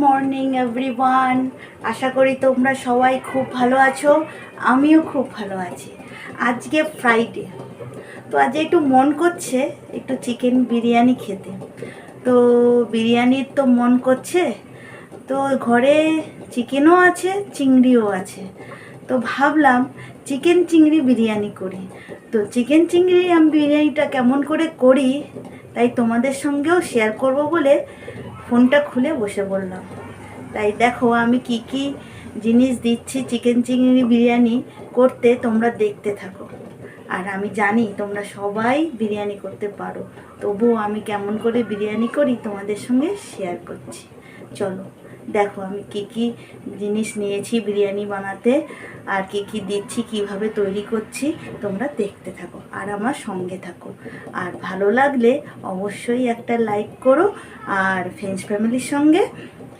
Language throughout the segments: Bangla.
Morning everyone. আশা করি তোমরা সবাই খুব ভালো আছো, আমিও খুব ভালো আছি। আজকে ফ্রাইডে, তো আজ একটু মন করছে একটু চিকেন বিরিয়ানি খেতে। তো বিরিয়ানির তো মন করছে, তো ঘরে চিকেনও আছে চিংড়িও আছে, তো ভাবলাম চিকেন চিংড়ি বিরিয়ানি করি। তো চিকেন চিংড়ি আমি বিরিয়ানিটা কেমন করে করি তাই তোমাদের সঙ্গেও শেয়ার করব বলে ফোনটা খুলে বসে বললাম। তাই দেখো আমি কি কি জিনিস দিচ্ছি চিকেন চিংড়ি বিরিয়ানি করতে, তোমরা দেখতে থাকো। আর আমি জানি তোমরা সবাই বিরিয়ানি করতে পারো, তবুও আমি কেমন করে বিরিয়ানি করি তোমাদের সঙ্গে শেয়ার করছি। চলো দেখো আমি কি কি জিনিস নিয়েছি বিরিয়ানি বানাতে, আর কি কি দিচ্ছি, কিভাবে তৈরি করছি, তোমরা দেখতে থাকো আর আমার সঙ্গে থাকো। আর ভালো লাগলে অবশ্যই একটা লাইক করো, আর ফ্রেন্ডস ফ্যামিলির সঙ্গে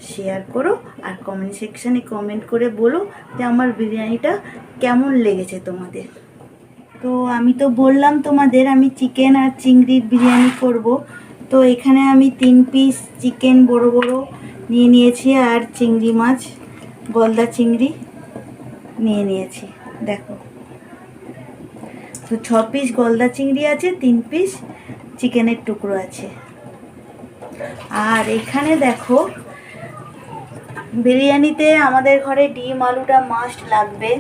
শেয়ার করো, আর কমেন্ট সেকশানে কমেন্ট করে বলো যে আমার বিরিয়ানিটা কেমন লেগেছে তোমাদের। তো আমি তো বললাম তোমাদের আমি চিকেন আর চিংড়ির বিরিয়ানি করব। তো এখানে আমি 3 পিস চিকেন বড় বড় নিয়ে নিয়েছি, আর চিংড়ি মাছ গলদা চিংড়ি নিয়ে নিয়েছি। দেখো, তো 6 পিস গলদা চিংড়ি আছে, 3 পিস চিকেনের টুকরো আছে। আর এখানে দেখো, বিরিয়ানিতে আমাদের ঘরে ডিম আলুটা মাস্ট লাগবে,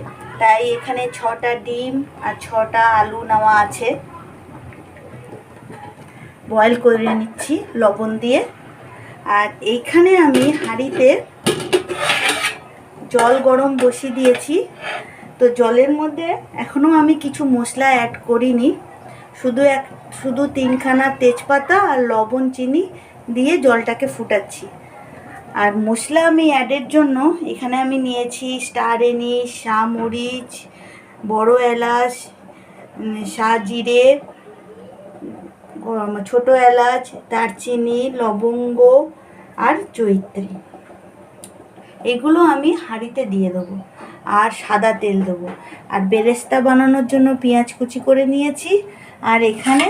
তাই এখানে 6টা ডিম আর 6টা আলু নেওয়া আছে। বয়েল করে নিচ্ছি লবণ দিয়ে। আর এইখানে আমি হাঁড়িতে জল গরম বসিয়ে দিয়েছি। তো জলের মধ্যে এখনও আমি কিছু মশলা অ্যাড করিনি, শুধু 3খানা তেজপাতা আর লবণ চিনি দিয়ে জলটাকে ফুটাচ্ছি। আর মশলা আমি অ্যাডের জন্য এখানে আমি নিয়েছি স্টার এনিস, শামরিচ, বড় এলাচ, শাহজিরে, ছোট এলাচ, দারচিনি, লবঙ্গ আর জয়িত্রী। এগুলো আমি হাঁড়িতে দিয়ে দেবো, আর সাদা তেল দেবো। আর বেরেস্তা বানানোর জন্য পেঁয়াজ কুচি করে নিয়েছি। আর এখানে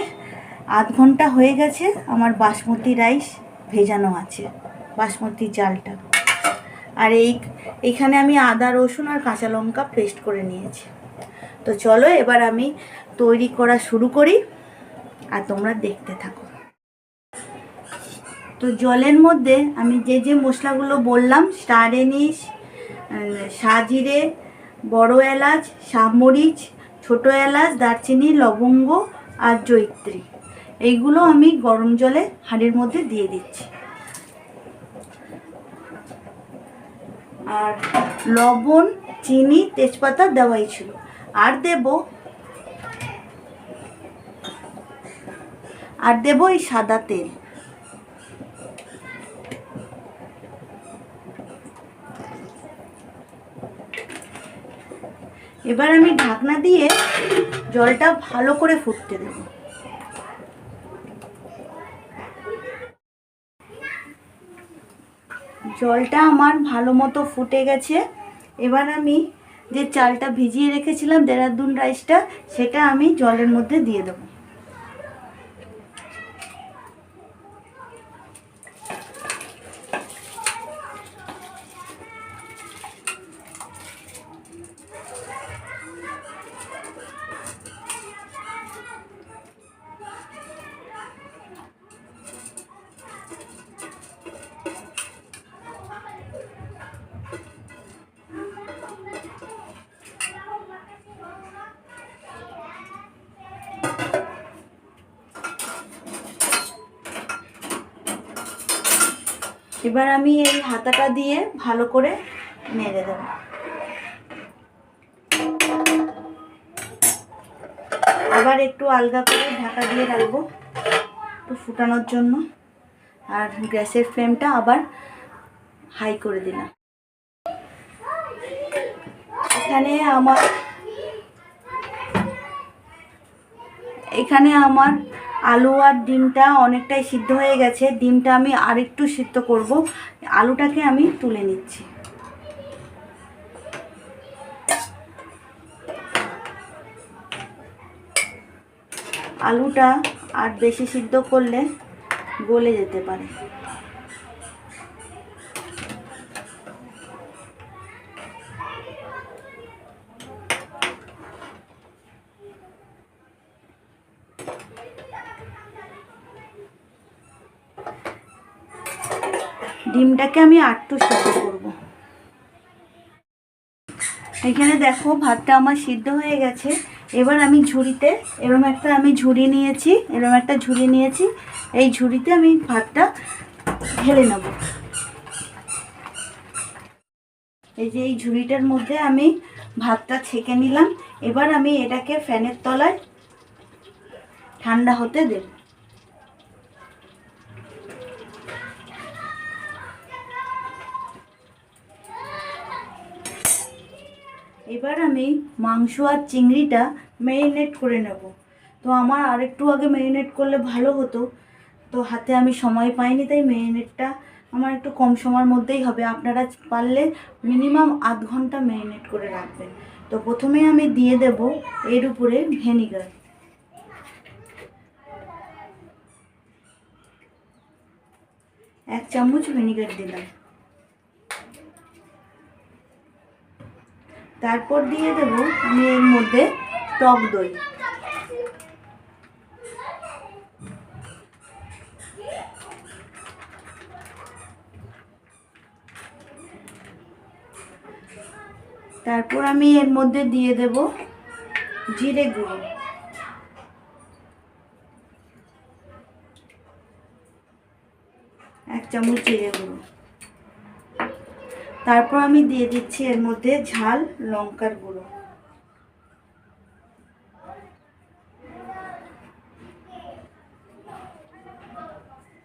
আধ ঘন্টা হয়ে গেছে আমার বাসমতি রাইস ভেজানো আছে, বাসমতি চালটা। আর এইখানে আমি আদা রসুন আর কাঁচা লঙ্কা পেস্ট করে নিয়েছি। তো চলো এবার আমি তৈরি করা শুরু করি, আর তোমরা দেখতে থাকো। তো জলের মধ্যে আমি যে যে মশলাগুলো বললাম, স্টার এনিস, শাহজিরে, বড় এলাচ, শামরিচ, ছোট এলাচ, দারচিনি, লবঙ্গ আর জয়িত্রী, এইগুলো আমি গরম জলে হাঁড়ির মধ্যে দিয়ে দিচ্ছি। আর লবণ, চিনি, তেজপাতা দেওয়াই ছিল। আর দেব এই সাদা তেল। এবার আমি ঢাকনা দিয়ে জলটা ভালো করে ফুটতে দেব। জলটা আমার ভালো মতো ফুটে গেছে। এবার আমি যে চালটা ভিজিয়ে রেখেছিলাম, দেরাদুন রাইসটা, সেটা আমি জলের মধ্যে দিয়ে দেবো। এবার আমি এই হাতাটা দিয়ে ভালো করে নেড়ে দেব। আবার একটু আলগা করে ঢাকা দিয়ে রাখবো একটু ফুটানোর জন্য। আর গ্যাসের ফ্লেমটা আবার হাই করে দিলাম। এখানে আমার আলু আর ডিমটা অনেকটাই সিদ্ধ হয়ে গেছে। ডিমটা আমি আরেকটু সিদ্ধ করব। আলুটাকে আমি তুলে নিচ্ছি। আলুটা আর বেশি সিদ্ধ করলে গলে যেতে পারে। ডিমটাকে আমি আটটু সিদ্ধ করব। এখানে দেখো ভাতটা আমার সিদ্ধ হয়ে গেছে। এবার আমি ঝুড়িতে এরকম একটা ঝুড়ি নিয়েছি। এই ঝুড়িতে আমি ভাতটা ঢেলে নেব। এই যে এই ঝুড়িটার মধ্যে আমি ভাতটা ছেঁকে নিলাম। এবার আমি এটাকে ফ্যানের তলায় ঠান্ডা হতে দেব। এবার আমি মাংস আর চিংড়িটা ম্যারিনেট করে নেব। তো আমার আরেকটু আগে ম্যারিনেট করলে ভালো হতো, তো হাতে আমি সময় পাইনি, তাই ম্যারিনেটটা আমার একটু কম সময়ের মধ্যেই হবে। আপনারা পারলে মিনিমাম আধ ঘন্টা ম্যারিনেট করে রাখবেন। তো প্রথমে আমি দিয়ে দেব এর উপরে ভিনেগার। এক চামচ ভিনেগার দিলাম। তারপর দিয়ে দেব আমি এর মধ্যে টক দই। তারপর আমি এর মধ্যে দিয়ে দেব জিরে গুঁড়ো। এক চামচ জিরে গুঁড়ো। তারপর আমি দিয়ে দিচ্ছি এর মধ্যে ঝাল লঙ্কার গুঁড়ো।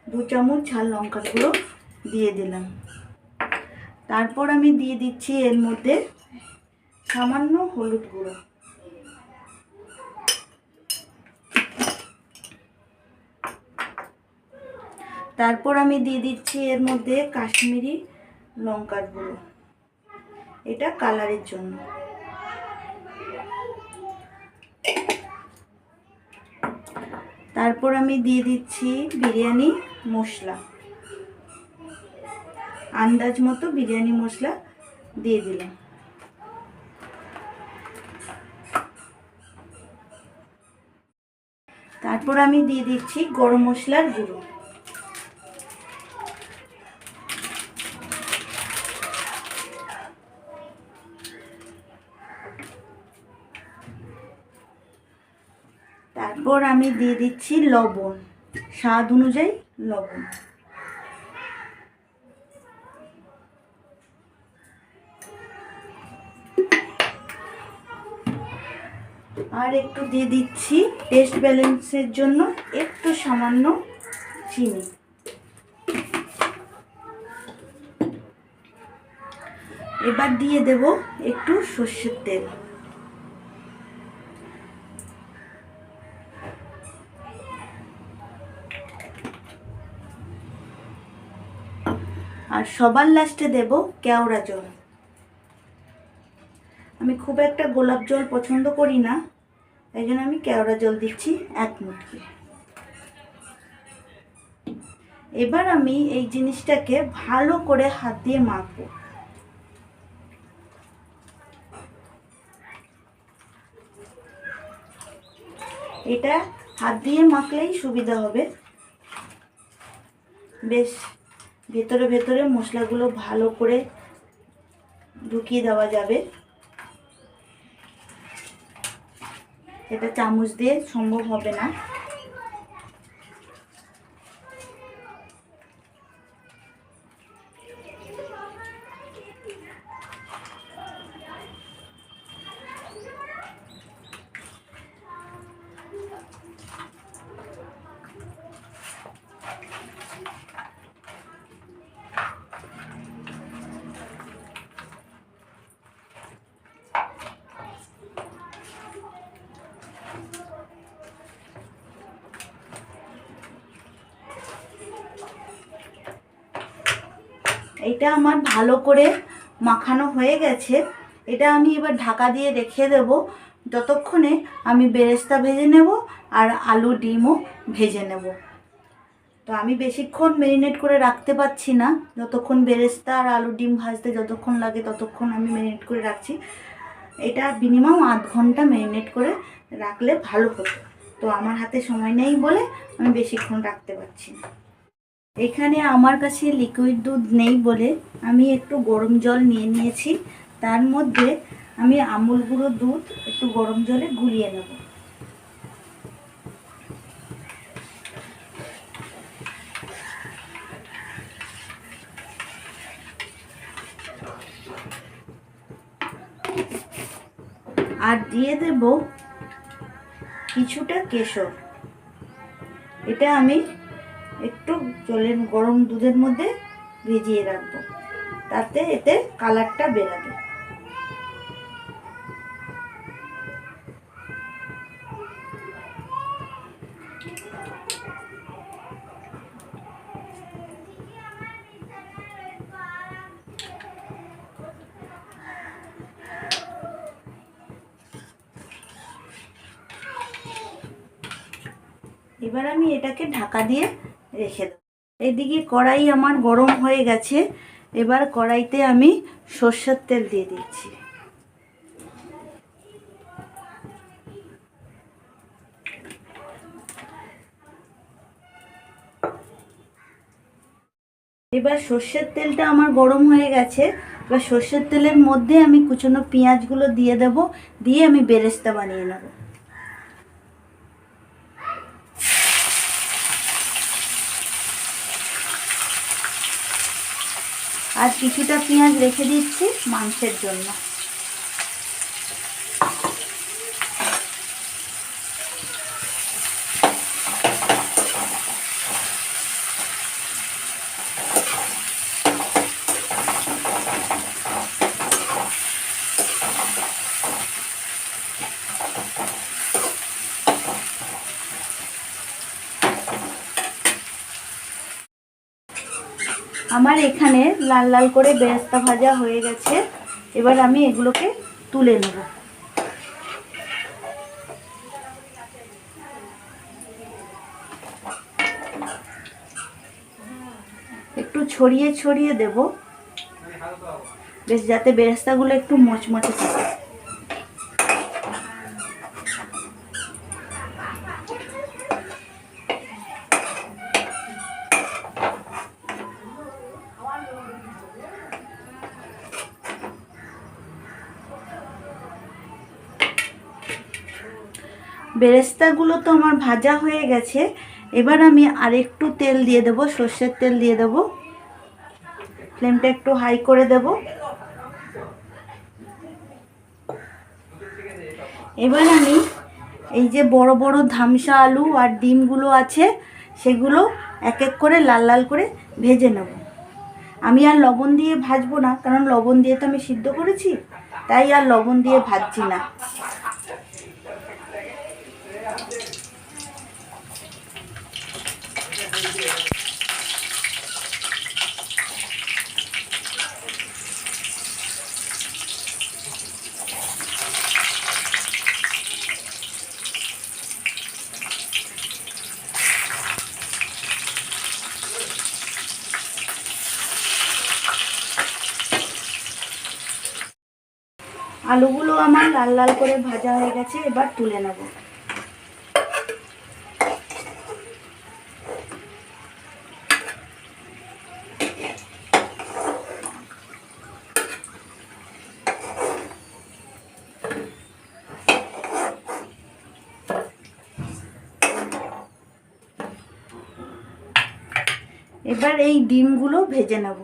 দু চামচ ঝাল লঙ্কার গুঁড়ো দিয়ে দিলাম। তারপর আমি দিয়ে দিচ্ছি এর মধ্যে সামান্য হলুদ গুঁড়ো। তারপর আমি দিয়ে দিচ্ছি এর মধ্যে কাশ্মীরি লঙ্কার গুঁড়ো, এটা কালারের জন্য। তারপর আমি দিয়ে দিচ্ছি বিরিয়ানি মশলা, আন্দাজ মতো বিরিয়ানি মশলা দিয়ে দিলাম। তারপর আমি দিয়ে দিচ্ছি গরম মশলার গুঁড়ো। তারপর আমি দিয়ে দিচ্ছি লবণ, স্বাদ অনুযায়ী লবণ। আর একটু দিয়ে দিচ্ছি টেস্ট ব্যালেন্সের জন্য একটু সামান্য চিনি। এবার দিয়ে দেব একটু সর্ষের তেল। আর সবার লাস্টে দেব কেওড়া জল। আমি খুব একটা গোলাপ জল পছন্দ করি না, তাই জন্য আমি কেওড়া জল দিচ্ছি এক মুটকি। এবার আমি এই জিনিসটাকে ভালো করে হাত দিয়ে মাখবো। এটা হাত দিয়ে মাখলেই সুবিধা হবে, বেশ ভেতরে ভেতরে মশলাগুলো ভালো করে ঢুকিয়ে দেওয়া যাবে। এটা চামচ দিয়ে সম্ভব হবে না। এটা আমার ভালো করে মাখানো হয়ে গেছে। এটা আমি এবার ঢাকা দিয়ে রেখে দেব, যতক্ষণে আমি বেরেস্তা ভেজে নেব আর আলু ডিমও ভেজে নেব। তো আমি বেশিক্ষণ ম্যারিনেট করে রাখতে পারছি না, যতক্ষণ বেরেস্তা আর আলু ডিম ভাজতে যতক্ষণ লাগে ততক্ষণ আমি ম্যারিনেট করে রাখছি। এটা মিনিমাম আধ ঘন্টা ম্যারিনেট করে রাখলে ভালো হতো, তো আমার হাতে সময় নেই বলে আমি বেশিক্ষণ রাখতে পারছি না। এখানে আমার কাছে লিকুইড দুধ নেই বলে আমি একটু গরম জল নিয়ে নিয়েছি। তার মধ্যে আমি আমুল গুঁড়ো দুধ একটু গরম জলে গুলিয়ে নেব। আর দিয়ে দেব কিছুটা কেশর। এটা আমি একটু গরম দুধের মধ্যে ভিজিয়ে রাখবো, তাতে এতে কালারটা বেরোবে। এবার আমি এটাকে ঢাকা দিয়ে রেখে দেব। এদিকে কড়াই আমার গরম হয়ে গেছে। এবার কড়াইতে আমি সর্ষের তেল দিয়ে দিচ্ছি। এবার সর্ষের তেলটা আমার গরম হয়ে গেছে। এবার সর্ষের তেলের মধ্যে আমি কুচনো পেঁয়াজগুলো দিয়ে দেব, দিয়ে আমি বেরেস্তা বানিয়ে নেব। আর কিছুটা পেঁয়াজ রেখে দিচ্ছি মাংসের জন্য। আমার এখানে লাল লাল করে বেরেস্তা ভাজা হয়ে গেছে। এবার আমি এগুলোকে তুলে নেব। একটু ছড়িয়ে ছড়িয়ে দেব, বেশ যাতে বেরেস্তাগুলো একটু মচমচে থাকে। বেরেস্তাগুলো তো আমার ভাজা হয়ে গেছে। এবার আমি আরেকটু তেল দিয়ে দেব, সর্ষের তেল দিয়ে দেব। ফ্লেমটা একটু হাই করে দেব। এবার আমি এই যে বড় বড় ধামসা আলু আর ডিমগুলো আছে সেগুলো এক এক করে লাল লাল করে ভেজে নেব। আমি আর লবণ দিয়ে ভাজবো না, কারণ লবণ দিয়ে তো আমি সিদ্ধ করেছি, তাই আর লবণ দিয়ে ভাজছি না। আলুগুলো আমার লাল লাল করে ভাজা হয়ে গেছে। এবার তুলে নেব। এবার এই ডিমগুলো ভেজে নেব।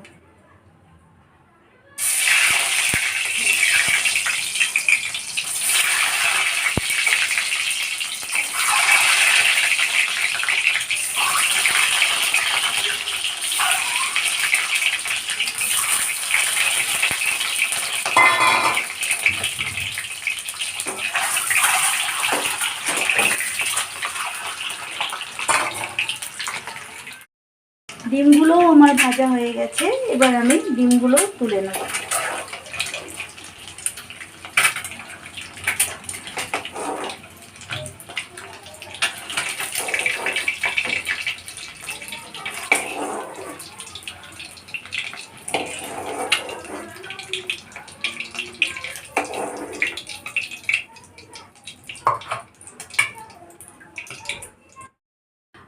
ডিমগুলো আমার ভাজা হয়ে গেছে। এবার আমি ডিমগুলো তুলে নেব।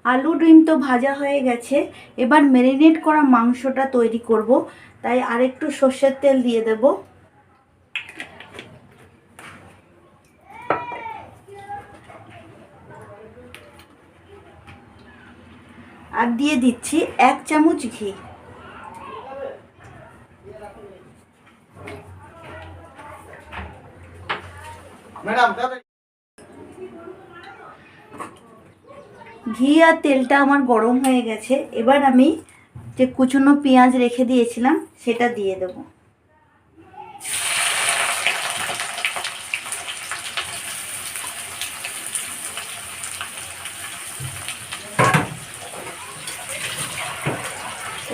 আলু ডিম তো ভাজা হয়ে গেছে, এবার ম্যারিনেট করা মাংসটা তৈরি করব, তাই আরেকটু সর্ষের তেল দিয়ে দেব। আর দিয়ে দিচ্ছি 1 চামচ ঘি। ঘি আর তেলটা আমার গরম হয়ে গেছে, এবার আমি যে কুচনো পেঁয়াজ রেখে দিয়েছিলাম সেটা দিয়ে দেব।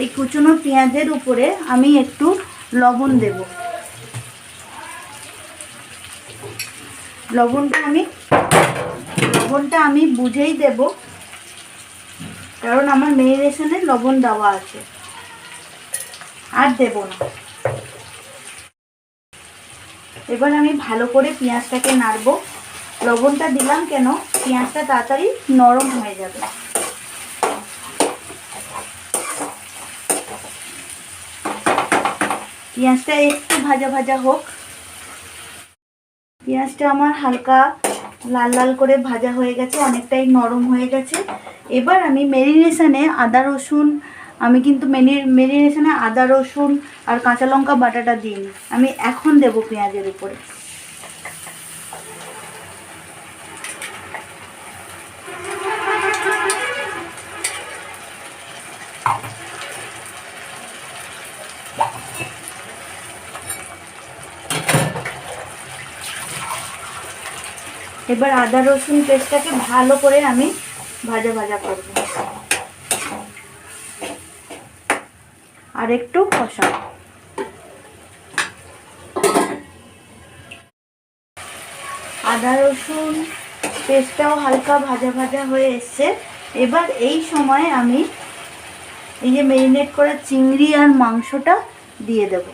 এই কুচনো পেঁয়াজের উপরে আমি একটু লবণ দেব। লবণটা আমি বুঝেই দেব, কারণ আমার ম্যারিনেশনে লবণ দেওয়া আছে, আর দেব না। এবার আমি ভালো করে পেঁয়াজটাকে নাড়বো। লবণটা দিলাম কেন, পেঁয়াজটা তাড়াতাড়ি নরম হয়ে যাবে। পেঁয়াজটা একটু ভাজা ভাজা হোক। পেঁয়াজটা আমার হালকা লাল লাল করে ভাজা হয়ে গেছে, অনেকটাই নরম হয়ে গেছে। এবার আমি ম্যারিনেশনে আদা রসুন, আমি কিন্তু ম্যারিনেশনে আদা রসুন আর কাঁচা লঙ্কা বাটাটা দিইনি, আমি এখন দেব পেঁয়াজের উপরে। এবার আদা রসুন পেস্টটাকে ভালো করে আমি ভাজা ভাজা করব আর একটু কষাবো। আদা রসুন পেস্টটাও হালকা ভাজা ভাজা হয়ে এসছে। এবার এই সময় আমি এই যে ম্যারিনেট করা চিংড়ি আর মাংসটা দিয়ে দেব।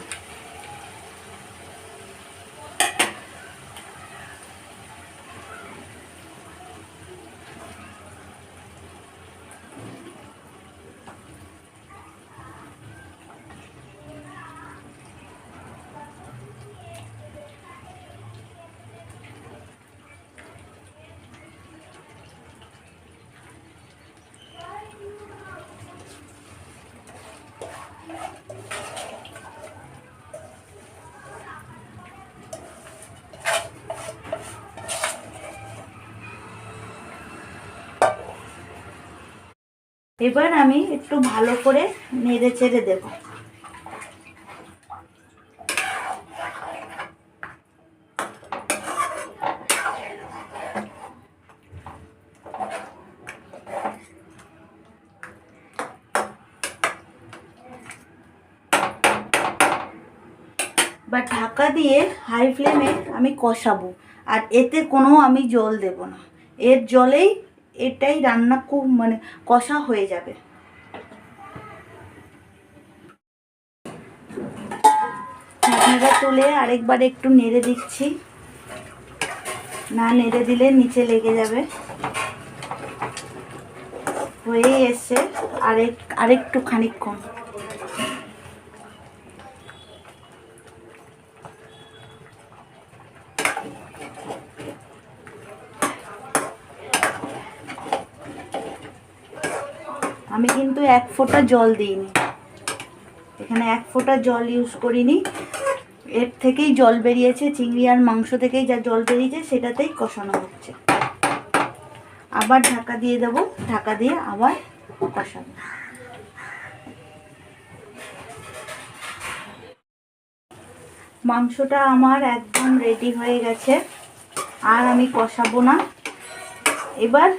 এবার আমি একটু ভালো করে নেড়ে চেড়ে দেব। বা ঢাকা দিয়ে হাই ফ্লেমে আমি কষাবো, আর এতে কোনো আমি জল দেব না, এর জলেই এটাই রান্না খুব কষা হয়ে যাবে। ঢাকনাটা তুলে আরেকবার একটু নেড়ে দিচ্ছি, না নেড়ে দিলে নিচে লেগে যাবে। হয়ে এসছে, আরেকটু খানিকক্ষণ। আমি কিন্তু 1 ফোঁটা জল দিইনি, এখানে 1 ফোঁটা জল ইউজ করিনি, এর থেকেই জল বেরিয়েছে, চিংড়ি আর মাংস থেকেই যা জল বেরিয়েছে সেটাতেই কষানো হচ্ছে। আবার ঢাকা দিয়ে দেবো, ঢাকা দিয়ে আবার কষাবো। মাংসটা আমার একদম রেডি হয়ে গেছে, আর আমি কষাবো না। এবার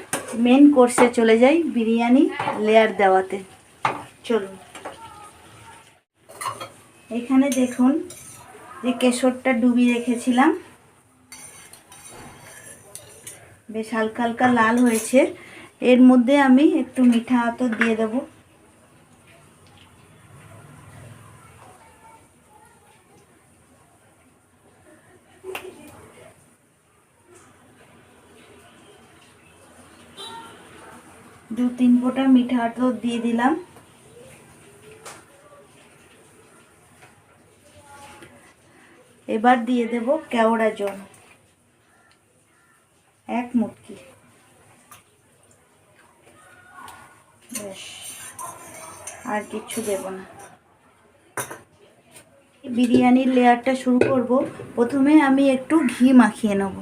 মেন কোর্সে চলে যাই, বিরিয়ানি লেয়ার দেওয়াতে। চলুন। এখানে দেখুন যে কেশরটা ডুবিয়ে রেখেছিলাম, বেশ হালকা হালকা লাল হয়েছে। এর মধ্যে আমি একটু মিঠা আতর দিয়ে দেব। 2-3 ফোঁটা মিঠা আতর দিয়ে দিলাম। এবার দিয়ে দেব কেওড়া জল 1 মুটকি। বেশ, আর কিছু দেব না। বিরিয়ানির লেয়ারটা শুরু করব। প্রথমে আমি একটু ঘি মাখিয়ে নেব।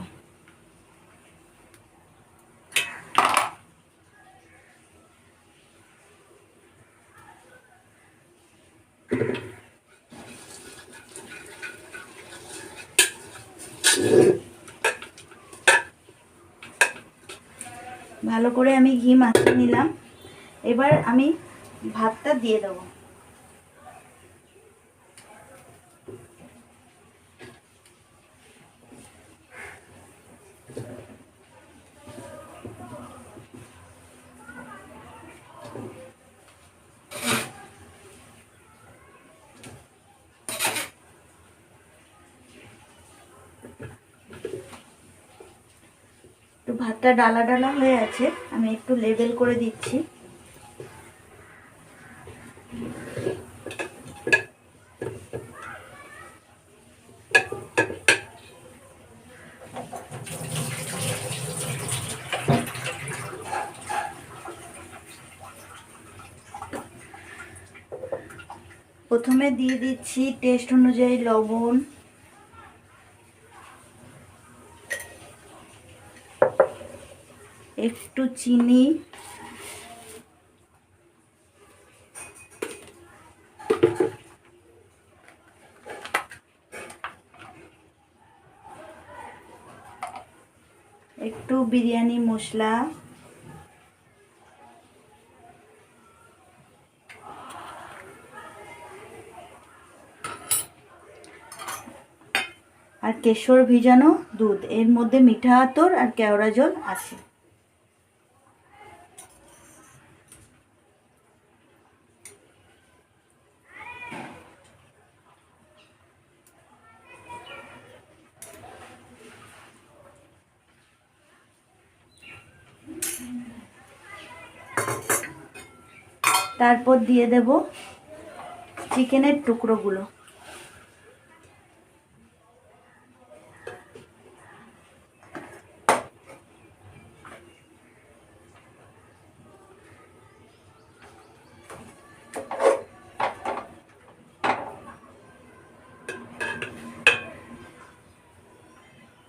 ভালো করে আমি ঘি মাখিয়ে নিলাম। এবার আমি ভাতটা দিয়ে দেবো। তো ভাতটা ডালা ডালা হয়ে আছে, আমি একটু লেবেল করে দিচ্ছি। প্রথমে দিয়ে দিচ্ছি টেস্ট অনুযায়ী লবণ, একটু চিনি, একটু বিরিয়ানি মশলা, আর কেশর ভিজানো দুধ। এর মধ্যে মিঠা আতর আর কেওড়া জল আছে। তারপর দিয়ে দেব চিকেনের টুকরোগুলো।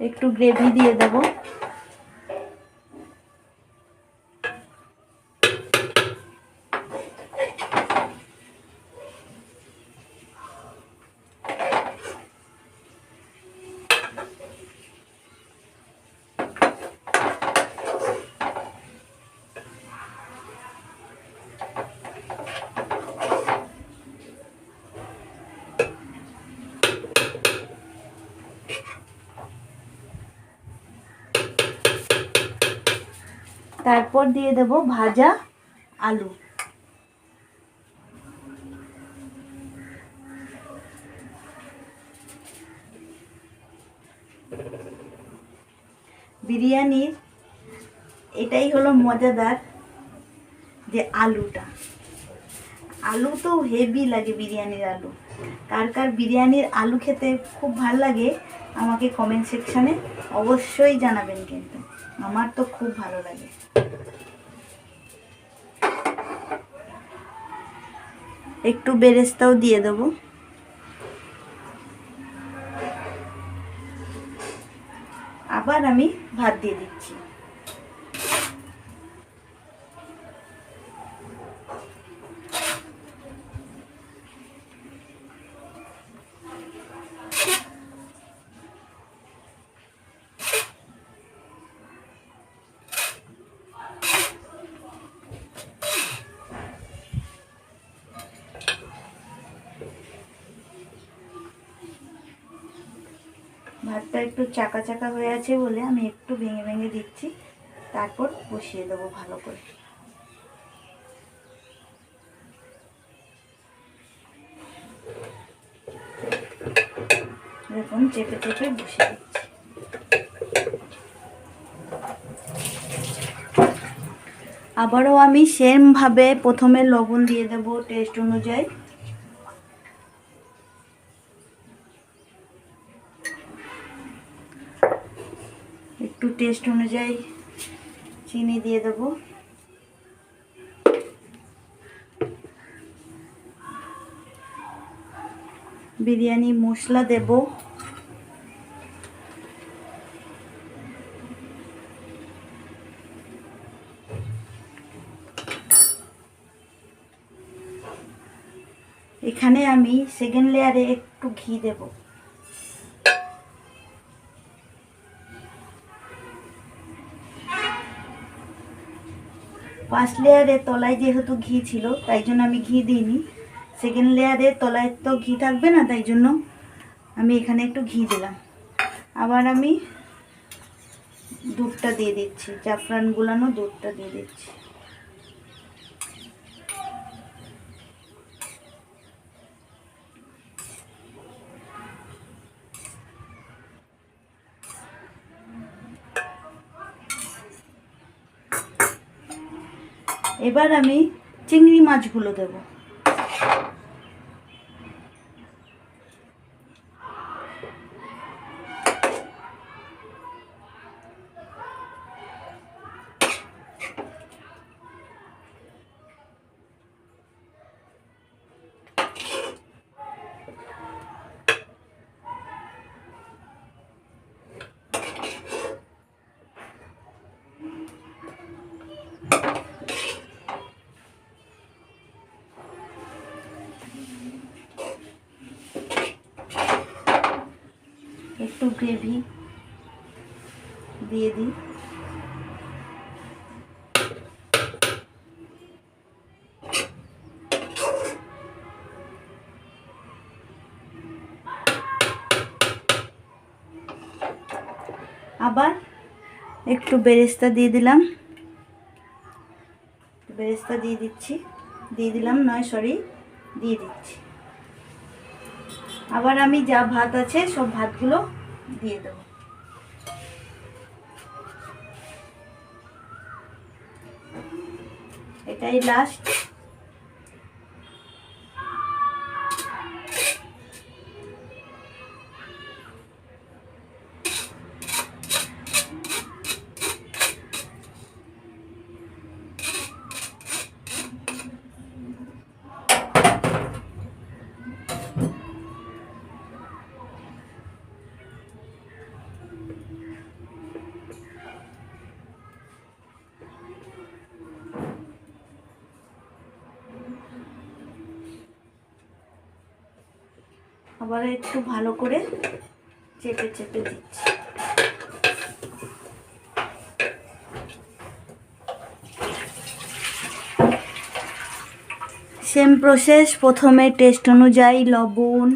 একটু গ্রেভি দিয়ে দেব। তারপর দিয়ে দেব ভাজা আলু। বিরিয়ানির এটাই হলো মজাদার, যে আলুটা, আলু তো হেভি লাগে বিরিয়ানির আলু। কার কার বিরিয়ানির আলু খেতে খুব ভালো লাগে আমাকে কমেন্ট সেকশানে অবশ্যই জানাবেন। কিন্তু আমার তো খুব ভালো লাগে। একটু বেরেস্তাও দিয়ে দেবো। আবার আমি ভাত দিয়ে দিচ্ছি। ভাতটা একটু চাকা চাকা হয়ে আছে বলে আমি একটু ভেঙে ভেঙে দিচ্ছি, তারপর বসিয়ে দেবো ভালো করে। এরকম চেপে চেপে বসিয়ে দিচ্ছি। আবারও আমি সেমভাবে প্রথমে লবণ দিয়ে দেব টেস্ট অনুযায়ী। একটু টেস্ট অনুযায়ী চিনি দিয়ে দেব। বিরিয়ানি মশলা দেব। এখানে আমি সেকেন্ড লেয়ারে একটু ঘি দেব। ফার্স্ট লেয়ারে তলায় যেহেতু ঘি ছিল তাই জন্য আমি ঘি দিইনি। সেকেন্ড লেয়ারে তলায় তো ঘি থাকবে না, তাই জন্য আমি এখানে একটু ঘি দিলাম। আবার আমি দুধটা দিয়ে দিচ্ছি, জাফরান গুলানো দুধটা দিয়ে দিচ্ছি। এবার আমি চিংড়ি মাছগুলো দেব। একটু গ্রেভি দিয়ে দিই। আবার একটু বেরেস্তা দিয়ে দিলাম, বেরেস্তা দিয়ে দিচ্ছি, দিয়ে দিলাম দিয়ে দিচ্ছি। আবার আমি যা ভাত আছে সব ভাতগুলো দিয়ে দেবো। এটাই লাস্ট। আবার একটু ভালো করে চেপে চেপে দিচ্ছি। সেম প্রসেস, প্রথমে টেস্ট অনুযায়ী লবণ,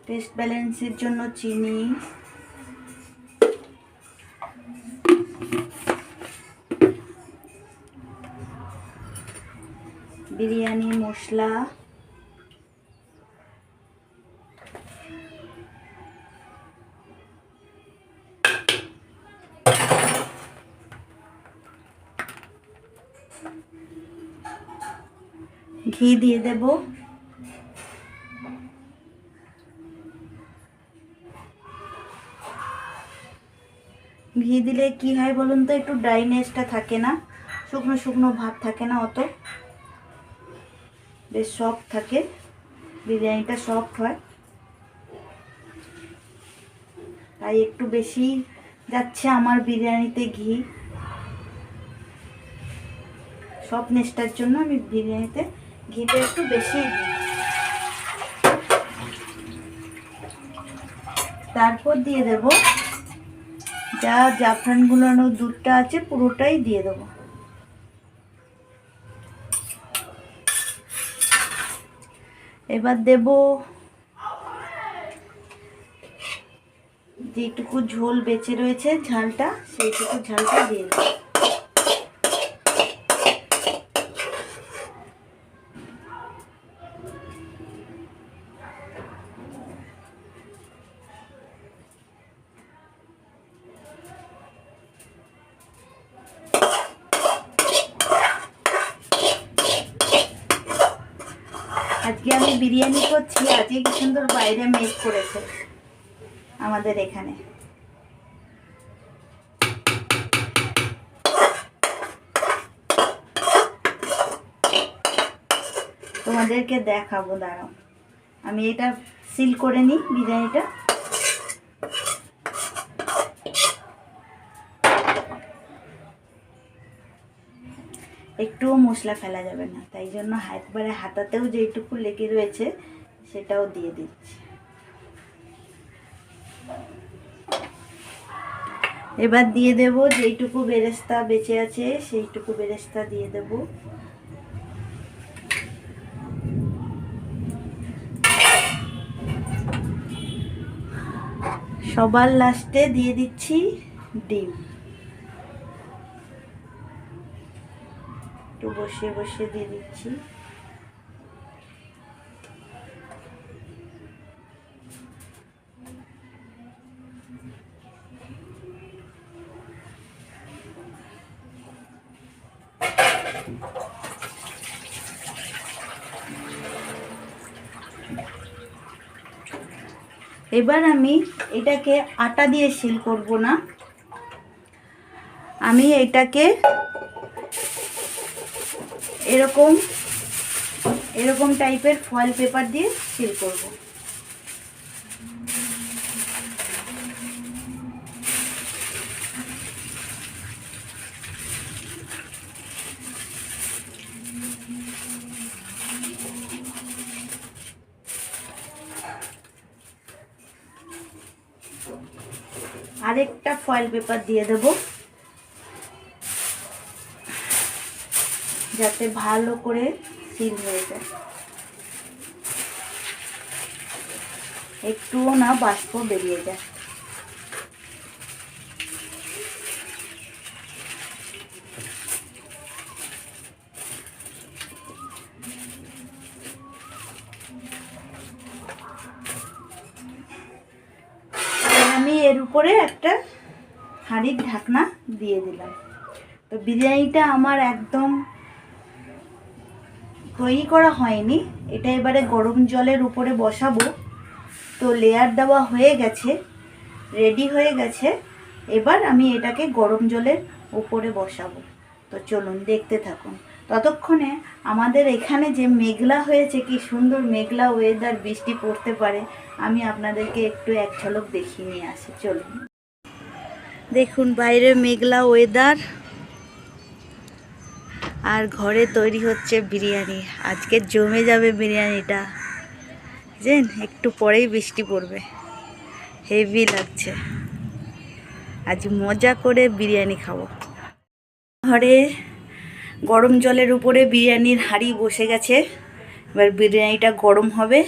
টেস্ট ব্যালেন্সের জন্য চিনি, বিরিয়ানি মশলা, ঘি দিয়ে দেব। ঘি দিলে কি হয় বলুন তো, একটু ড্রাইনেসটা থাকে না, শুকনো শুকনো ভাব থাকে না, অত বেশ সফট থাকে, বিরিয়ানিটা সফট হয়। তাই একটু বেশি যাচ্ছে আমার বিরিয়ানিতে ঘি, সফটনেসটার জন্য আমি বিরিয়ানিতে ঘিটা একটু বেশি দিই। তারপর দিয়ে দেব যা জাফরান গুলানো দুধটা আছে পুরোটাই দিয়ে দেব। এবার দেব যেটুকু ঝোল বেঁচে রয়েছে ঝালটা, সেইটুকু ঝালটা দিয়ে দেব। আজকে আমি বিরিয়ানি করছি। আজকে কি সুন্দর বাইরে মেঘ করেছে আমাদের এখানে। তোমাদেরকে দেখাবো, দাঁড়াও আমি এটা সিল করে নিই বিরিয়ানিটা। একটুও মশলা ফেলা যাবে না, তাই জন্য একবারে হাতাতেও যেটুকু লেগে রয়েছে সেটাও দিয়ে দিচ্ছি। এবার দিয়ে দেব যেইটুকু বেরেস্তা বেঁচে আছে সেইটুকু বেরেস্তা দিয়ে দেব। সবার লাস্টে দিয়ে দিচ্ছি ডিম। একটু বসিয়ে বসিয়ে দিয়ে দিচ্ছি। এবার আমি এটাকে আটা দিয়ে সিল করব না, আমি এটাকে এরকম এরকম টাইপের ফয়েল পেপার দিয়ে সিল করব। আরেকটা ফয়েল পেপার দিয়ে দেব যাতে ভালো করে সিল হয়ে যায়, একটুও না বাষ্প বেরিয়ে যায়। আমি এর উপরে একটা হাঁড়ির ঢাকনা দিয়ে দিলাম। তো বিরিয়ানিটা আমার একদম তৈরি করা হয়নি, এটা এবারে গরম জলের উপরে বসাবো। তো লেয়ার দেওয়া হয়ে গেছে, রেডি হয়ে গেছে। এবার আমি এটাকে গরম জলের উপরে বসাবো। তো চলুন দেখতে থাকুন। ততক্ষণে আমাদের এখানে যে মেঘলা হয়েছে, কি সুন্দর মেঘলা ওয়েদার, বৃষ্টি পড়তে পারে, আমি আপনাদেরকে একটু এক ঝলক দেখিয়ে নিয়ে আসি। চলুন দেখুন বাইরে মেঘলা ওয়েদার, আর ঘরে তৈরি হচ্ছে বিরিয়ানি। আজকে জমে যাবে বিরিয়ানিটা, জানেন একটু পরেই বৃষ্টি পড়বে, হেভি লাগছে। আজ মজা করে বিরিয়ানি খাবো। ঘরে গরম জলের উপরে বিরিয়ানির হাঁড়ি বসে গেছে, এবার বিরিয়ানিটা গরম হবে,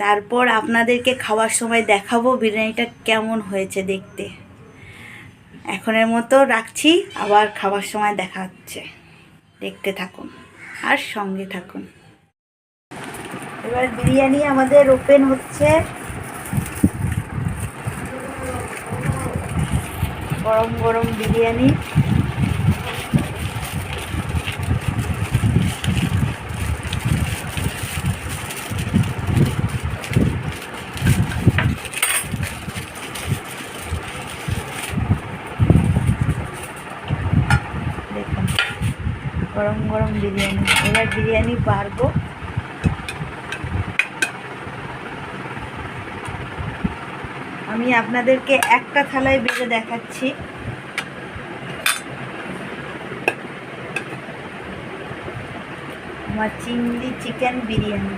তারপর আপনাদেরকে খাওয়ার সময় দেখাবো বিরিয়ানিটা কেমন হয়েছে দেখতে। এখনের মতো রাখছি, আবার খাওয়ার সময় দেখা হচ্ছে, দেখতে থাকুন আর সঙ্গে থাকুন। এবার বিরিয়ানি আমাদের ওপেন হচ্ছে, গরম গরম বিরিয়ানি। দেখুন গরম গরম বিরিয়ানি। এবার বিরিয়ানি বাড়বো। আমি আপনাদেরকে একটা থালায় বেড়ে দেখাচ্ছি। আমার চিংড়ি চিকেন বিরিয়ানি।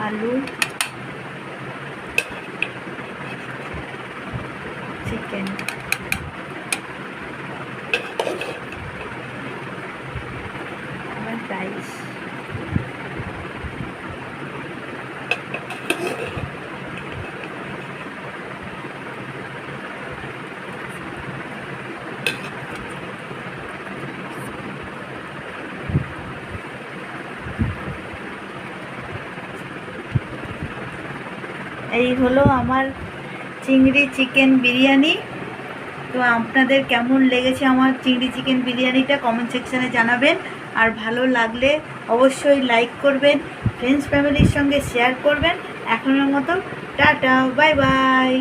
আলু, এই হলো আমার চিংড়ি চিকেন বিরিয়ানি। তো আপনাদের কেমন লেগেছে আমার চিংড়ি চিকেন বিরিয়ানিটা কমেন্ট সেকশানে জানাবেন। আর ভালো লাগলে অবশ্যই লাইক করবেন, ফ্রেন্ডস ফ্যামিলির সঙ্গে শেয়ার করবেন। এখনের মতো টাটা, বাই বাই।